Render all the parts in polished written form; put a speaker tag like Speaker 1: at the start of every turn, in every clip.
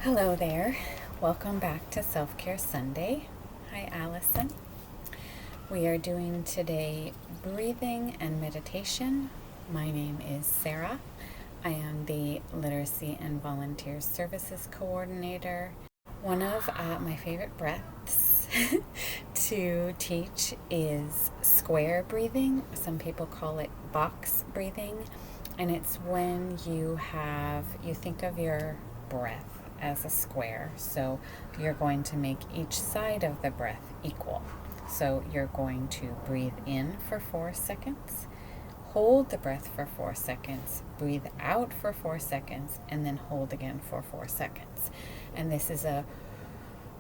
Speaker 1: Hello there. Welcome back to Self-Care Sunday. Hi, Alison. We are doing today breathing and meditation. My name is Sarah. I am the Literacy and Volunteer Services Coordinator. One of my favorite breaths to teach is square breathing. Some people call it box breathing. And it's when you think of your breath as a square. So you're going to make each side of the breath equal. So you're going to breathe in for 4 seconds, hold the breath for 4 seconds, breathe out for 4 seconds, and then hold again for 4 seconds. And this is a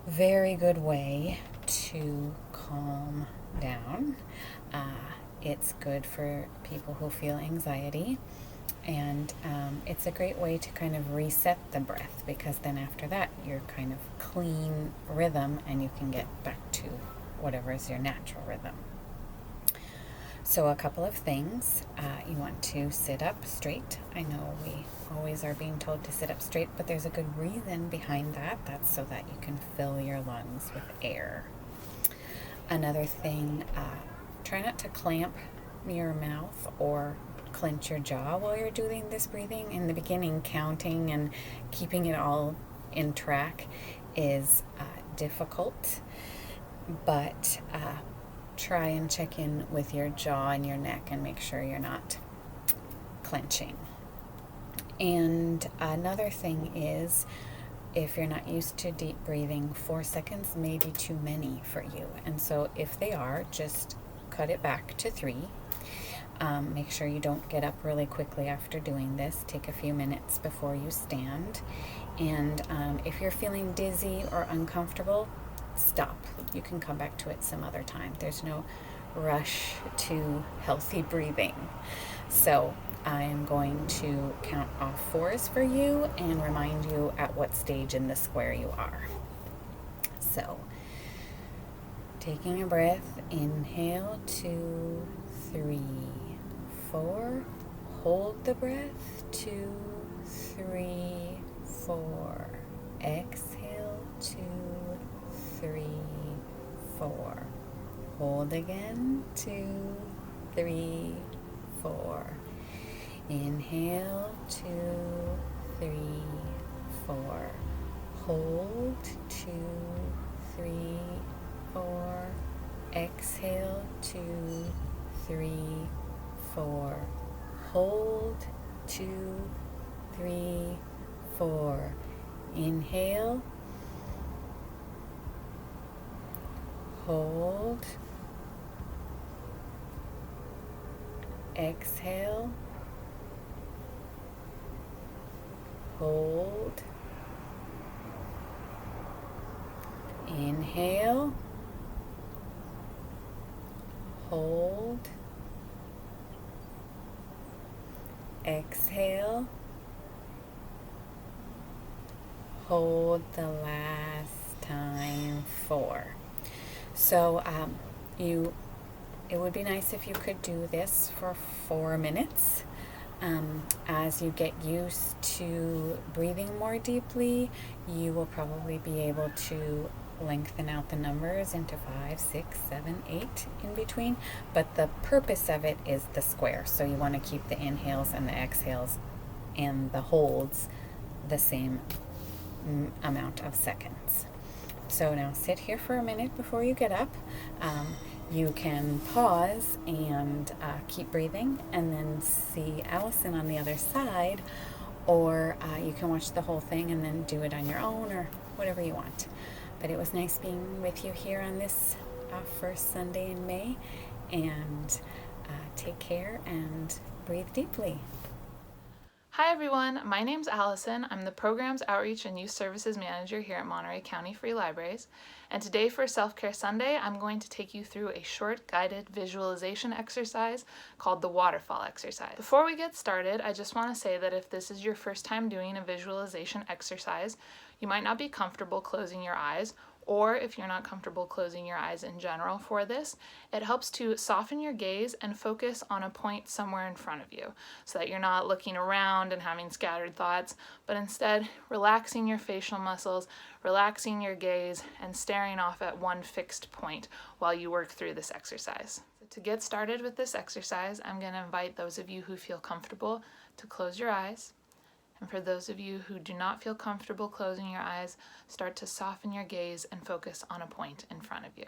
Speaker 1: very good way to calm down. It's good for people who feel anxiety. And it's a great way to kind of reset the breath, because then after that you're kind of clean rhythm and you can get back to whatever is your natural rhythm. So a couple of things. You want to sit up straight. I know we always are being told to sit up straight, but there's a good reason behind that. That's so that you can fill your lungs with air. Another thing, try not to clamp your mouth or clench your jaw while you're doing this breathing. In the beginning, counting and keeping it all in track is difficult, but try and check in with your jaw and your neck and make sure you're not clenching. And another thing is, if you're not used to deep breathing, 4 seconds may be too many for you. And so if they are, just cut it back to 3. Make sure you don't get up really quickly after doing this. Take a few minutes before you stand. And if you're feeling dizzy or uncomfortable, stop. You can come back to it some other time. There's no rush to healthy breathing. So I am going to count off 4s for you and remind you at what stage in the square you are. So, taking a breath, inhale, 2, 3, 4. Hold the breath, 2, 3, 4. Exhale, 2, 3, 4. Hold again, 2, 3, 4. Inhale, 2, 3, 4. Hold, 2, 3, 4. Exhale, 2, 3, 4. Hold, 2, 3, 4. Inhale. Hold. Exhale. Hold. Inhale. Hold. Exhale. Hold the last time, 4. So it would be nice if you could do this for 4 minutes. As you get used to breathing more deeply, you will probably be able to lengthen out the numbers into 5, 6, 7, 8 in between. But the purpose of it is the square. So you want to keep the inhales and the exhales and the holds the same amount of seconds. So now sit here for a minute before you get up. You can pause and keep breathing and then see Alison on the other side, or you can watch the whole thing and then do it on your own, or whatever you want. But it was nice being with you here on this first Sunday in May, and take care and breathe deeply.
Speaker 2: Hi everyone, my name's Allison. I'm the Programs Outreach and Youth Services Manager here at Monterey County Free Libraries. And today for Self-Care Sunday, I'm going to take you through a short guided visualization exercise called the Waterfall Exercise. Before we get started, I just want to say that if this is your first time doing a visualization exercise, you might not be comfortable closing your eyes, Or if you're not comfortable closing your eyes in general for this, it helps to soften your gaze and focus on a point somewhere in front of you so that you're not looking around and having scattered thoughts, but instead relaxing your facial muscles, relaxing your gaze, and staring off at one fixed point while you work through this exercise. So to get started with this exercise, I'm going to invite those of you who feel comfortable to close your eyes. And for those of you who do not feel comfortable closing your eyes, start to soften your gaze and focus on a point in front of you.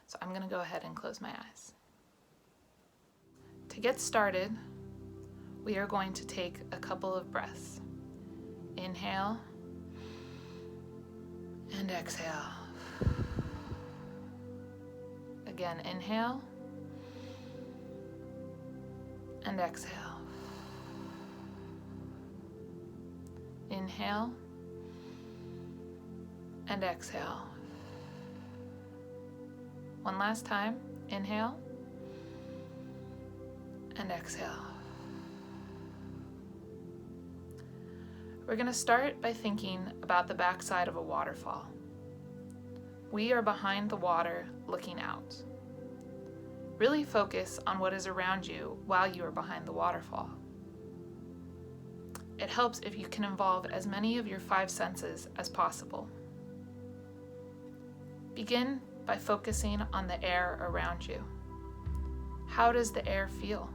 Speaker 2: So I'm going to go ahead and close my eyes. To get started, we are going to take a couple of breaths. Inhale and exhale. Again, inhale and exhale. Inhale and exhale. One last time. Inhale and exhale. We're going to start by thinking about the backside of a waterfall. We are behind the water looking out. Really focus on what is around you while you are behind the waterfall. It helps if you can involve as many of your 5 senses as possible. Begin by focusing on the air around you. How does the air feel?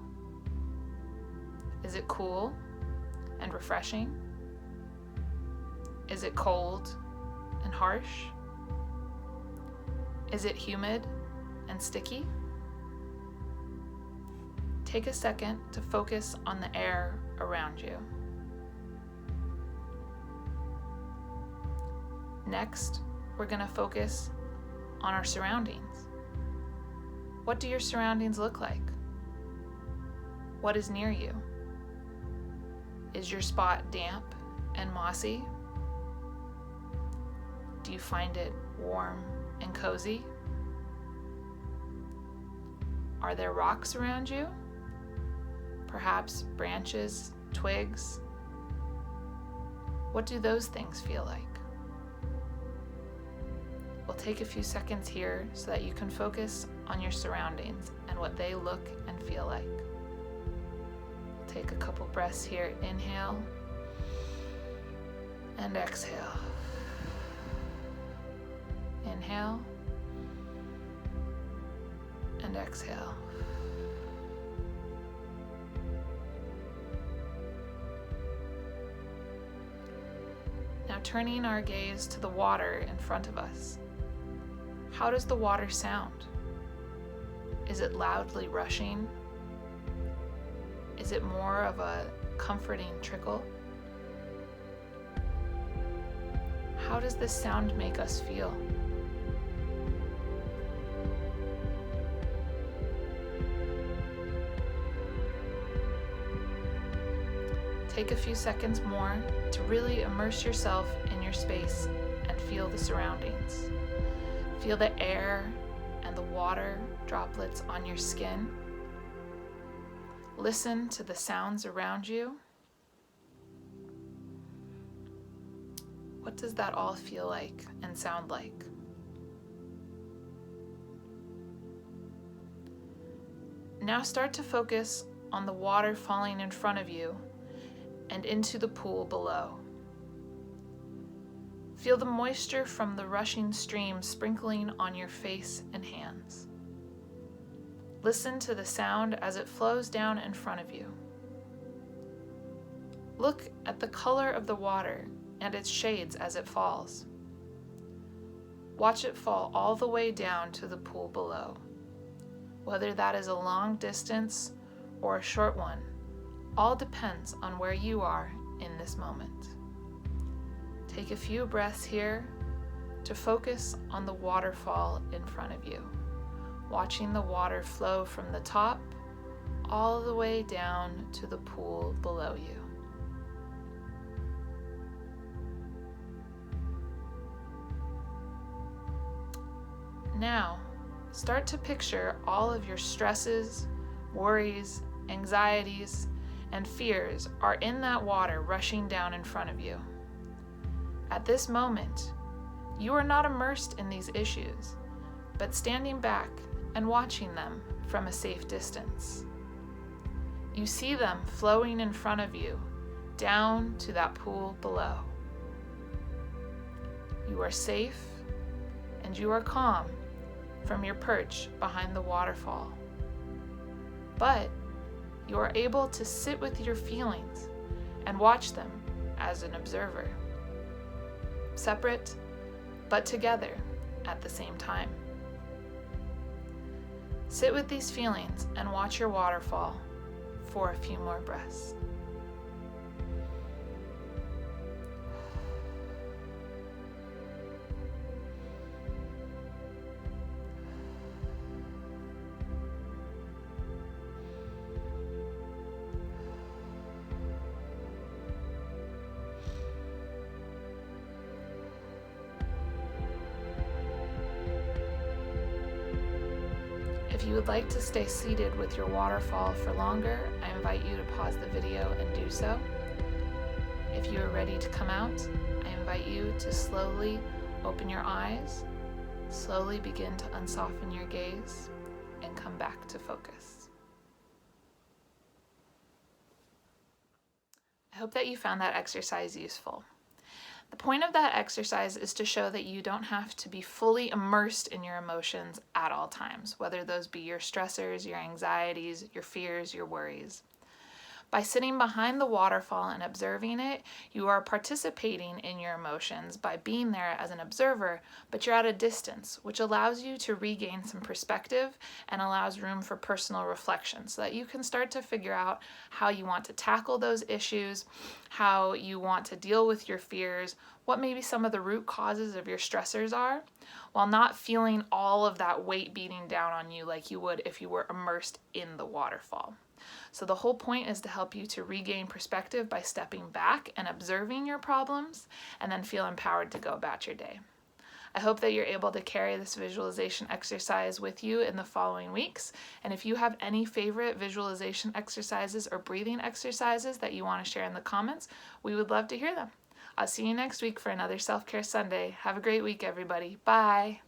Speaker 2: Is it cool and refreshing? Is it cold and harsh? Is it humid and sticky? Take a second to focus on the air around you. Next, we're going to focus on our surroundings. What do your surroundings look like? What is near you? Is your spot damp and mossy? Do you find it warm and cozy? Are there rocks around you? Perhaps branches, twigs? What do those things feel like? We'll take a few seconds here so that you can focus on your surroundings and what they look and feel like. Take a couple breaths here. Inhale and exhale. Inhale and exhale. Now turning our gaze to the water in front of us. How does the water sound? Is it loudly rushing? Is it more of a comforting trickle? How does this sound make us feel? Take a few seconds more to really immerse yourself in your space and feel the surroundings. Feel the air and the water droplets on your skin. Listen to the sounds around you. What does that all feel like and sound like? Now start to focus on the water falling in front of you and into the pool below. Feel the moisture from the rushing stream sprinkling on your face and hands. Listen to the sound as it flows down in front of you. Look at the color of the water and its shades as it falls. Watch it fall all the way down to the pool below. Whether that is a long distance or a short one, all depends on where you are in this moment. Take a few breaths here to focus on the waterfall in front of you, watching the water flow from the top all the way down to the pool below you. Now, start to picture all of your stresses, worries, anxieties, and fears are in that water rushing down in front of you. At this moment, You are not immersed in these issues, but standing back and watching them from a safe distance. You see them flowing in front of you, down to that pool below. You are safe and you are calm from your perch behind the waterfall. But you are able to sit with your feelings and watch them as an observer. Separate, but together at the same time. Sit with these feelings and watch your waterfall for a few more breaths. If you would like to stay seated with your waterfall for longer, I invite you to pause the video and do so. If you are ready to come out, I invite you to slowly open your eyes, slowly begin to unsoften your gaze, and come back to focus. I hope that you found that exercise useful. The point of that exercise is to show that you don't have to be fully immersed in your emotions at all times, whether those be your stressors, your anxieties, your fears, your worries. By sitting behind the waterfall and observing it, you are participating in your emotions by being there as an observer, but you're at a distance, which allows you to regain some perspective and allows room for personal reflection so that you can start to figure out how you want to tackle those issues, how you want to deal with your fears, what maybe some of the root causes of your stressors are, while not feeling all of that weight beating down on you like you would if you were immersed in the waterfall. So the whole point is to help you to regain perspective by stepping back and observing your problems and then feel empowered to go about your day. I hope that you're able to carry this visualization exercise with you in the following weeks. And if you have any favorite visualization exercises or breathing exercises that you want to share in the comments, we would love to hear them. I'll see you next week for another Self-Care Sunday. Have a great week, everybody. Bye.